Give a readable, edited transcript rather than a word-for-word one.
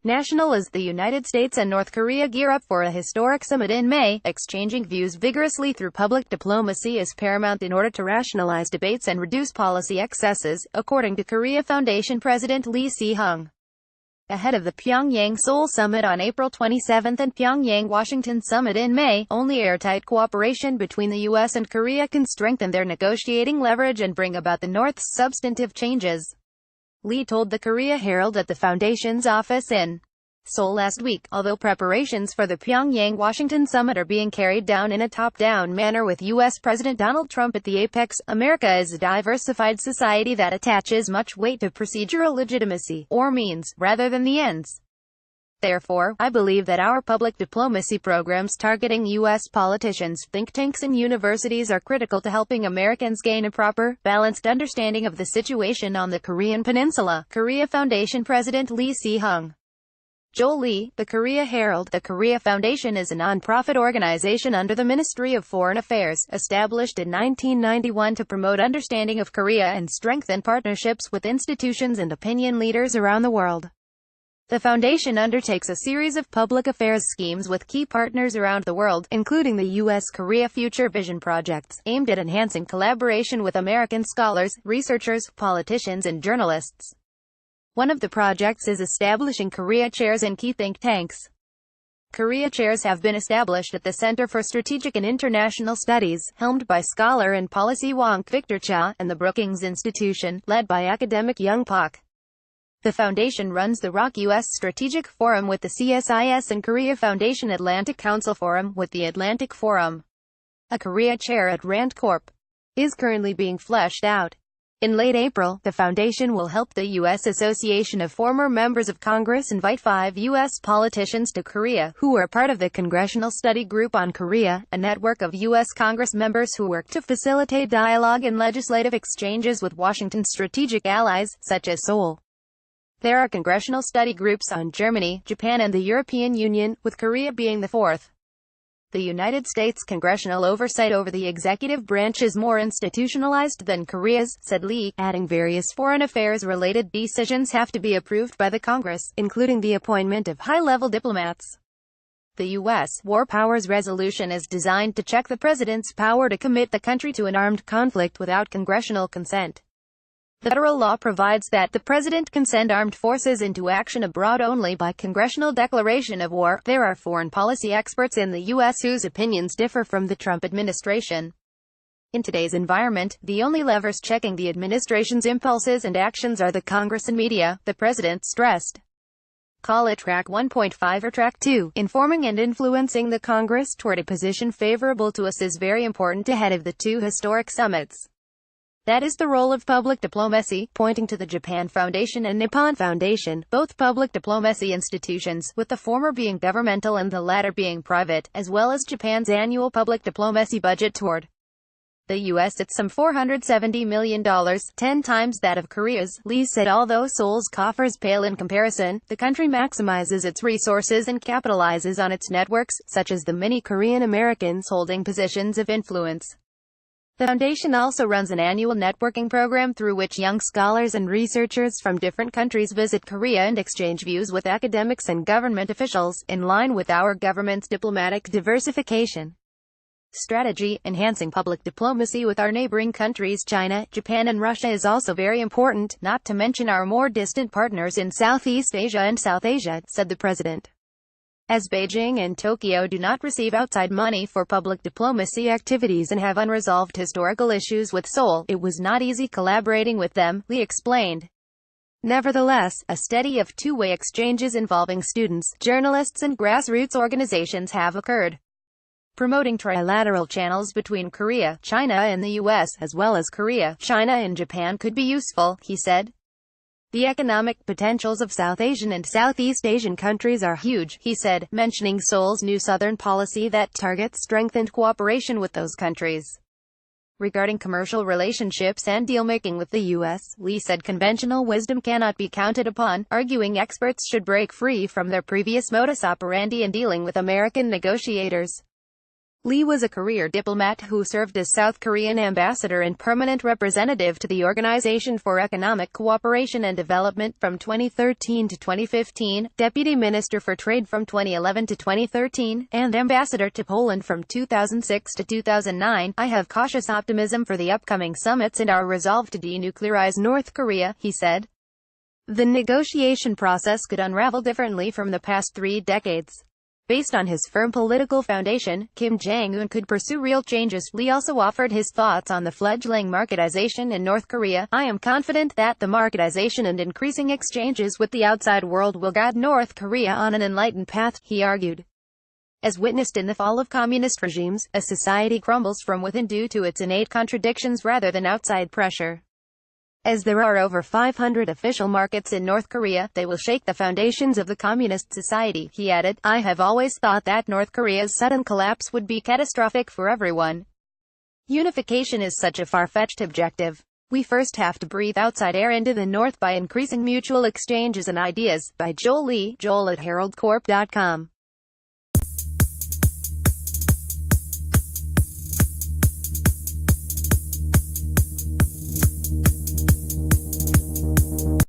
national as the United States and North Korea gear up for a historic summit in May. Exchanging views vigorously through public diplomacy is paramount in order to rationalize debates and reduce policy excesses, according to Korea Foundation President Si-hyung. Ahead of the Pyongyang-Seoul summit on April 27 and Pyongyang-Washington summit in May, only airtight cooperation between the U.S. and Korea can strengthen their negotiating leverage and bring about the North's substantive changes. Lee told the Korea Herald at the Foundation's office in Seoul last week. Although preparations for the Pyongyang-Washington summit are being carried down in a top-down manner with U.S. President Donald Trump at the apex, America is a diversified society that attaches much weight to procedural legitimacy, or means, rather than the ends. Therefore, I believe that our public diplomacy programs targeting U.S. politicians, think tanks and universities are critical to helping Americans gain a proper, balanced understanding of the situation on the Korean Peninsula. Korea Foundation President Lee Si-hyung. Joel Lee, the Korea Herald. The Korea Foundation is a non-profit organization under the Ministry of Foreign Affairs, established in 1991 to promote understanding of Korea and strengthen partnerships with institutions and opinion leaders around the world. The foundation undertakes a series of public affairs schemes with key partners around the world, including the U.S.-Korea Future Vision projects, aimed at enhancing collaboration with American scholars, researchers, politicians and journalists. One of the projects is establishing Korea chairs in key think tanks. Korea chairs have been established at the Center for Strategic and International Studies, helmed by scholar and policy wonk Victor Cha, and the Brookings Institution, led by academic Young Pak. The foundation runs the ROC U.S. Strategic Forum with the CSIS and Korea Foundation Atlantic Council Forum with the Atlantic Forum. A Korea chair at RAND Corp. is currently being fleshed out. In late April, the foundation will help the U.S. Association of Former Members of Congress invite 5 U.S. politicians to Korea, who are part of the Congressional Study Group on Korea, a network of U.S. Congress members who work to facilitate dialogue and legislative exchanges with Washington's strategic allies, such as Seoul. There are congressional study groups on Germany, Japan and the European Union, with Korea being the fourth. The United States congressional oversight over the executive branch is more institutionalized than Korea's, said Lee, adding various foreign affairs-related decisions have to be approved by the Congress, including the appointment of high-level diplomats. The U.S. War Powers Resolution is designed to check the president's power to commit the country to an armed conflict without congressional consent. The federal law provides that the president can send armed forces into action abroad only by congressional declaration of war. There are foreign policy experts in the U.S. whose opinions differ from the Trump administration. In today's environment, the only levers checking the administration's impulses and actions are the Congress and media, the president stressed. Call it Track 1.5 or Track 2. Informing and influencing the Congress toward a position favorable to us is very important ahead of the 2 historic summits. That is the role of public diplomacy, pointing to the Japan Foundation and Nippon Foundation, both public diplomacy institutions, with the former being governmental and the latter being private, as well as Japan's annual public diplomacy budget toward the U.S. at some $470 million, 10 times that of Korea's. Lee said although Seoul's coffers pale in comparison, the country maximizes its resources and capitalizes on its networks, such as the many Korean Americans holding positions of influence. The foundation also runs an annual networking program through which young scholars and researchers from different countries visit Korea and exchange views with academics and government officials, in line with our government's diplomatic diversification strategy. Enhancing public diplomacy with our neighboring countries China, Japan and Russia is also very important, not to mention our more distant partners in Southeast Asia and South Asia, said the president. As Beijing and Tokyo do not receive outside money for public diplomacy activities and have unresolved historical issues with Seoul, it was not easy collaborating with them, Lee explained. Nevertheless, a steady of two-way exchanges involving students, journalists and grassroots organizations have occurred. Promoting trilateral channels between Korea, China and the U.S., as well as Korea, China and Japan could be useful, he said. The economic potentials of South Asian and Southeast Asian countries are huge, he said, mentioning Seoul's new Southern policy that targets strengthened cooperation with those countries. Regarding commercial relationships and deal-making with the U.S., Lee said conventional wisdom cannot be counted upon, arguing experts should break free from their previous modus operandi in dealing with American negotiators. Lee was a career diplomat who served as South Korean ambassador and permanent representative to the Organization for Economic Cooperation and Development from 2013 to 2015, Deputy Minister for Trade from 2011 to 2013, and ambassador to Poland from 2006 to 2009. I have cautious optimism for the upcoming summits and our resolve to denuclearize North Korea, he said. The negotiation process could unravel differently from the past 3 decades. Based on his firm political foundation, Kim Jong-un could pursue real changes. Lee also offered his thoughts on the fledgling marketization in North Korea. I am confident that the marketization and increasing exchanges with the outside world will guide North Korea on an enlightened path, he argued. As witnessed in the fall of communist regimes, a society crumbles from within due to its innate contradictions rather than outside pressure. As there are over 500 official markets in North Korea, they will shake the foundations of the communist society, he added. I have always thought that North Korea's sudden collapse would be catastrophic for everyone. Unification is such a far-fetched objective. We first have to breathe outside air into the North by increasing mutual exchanges and ideas. By Joel Lee, Joel at heraldcorp.com.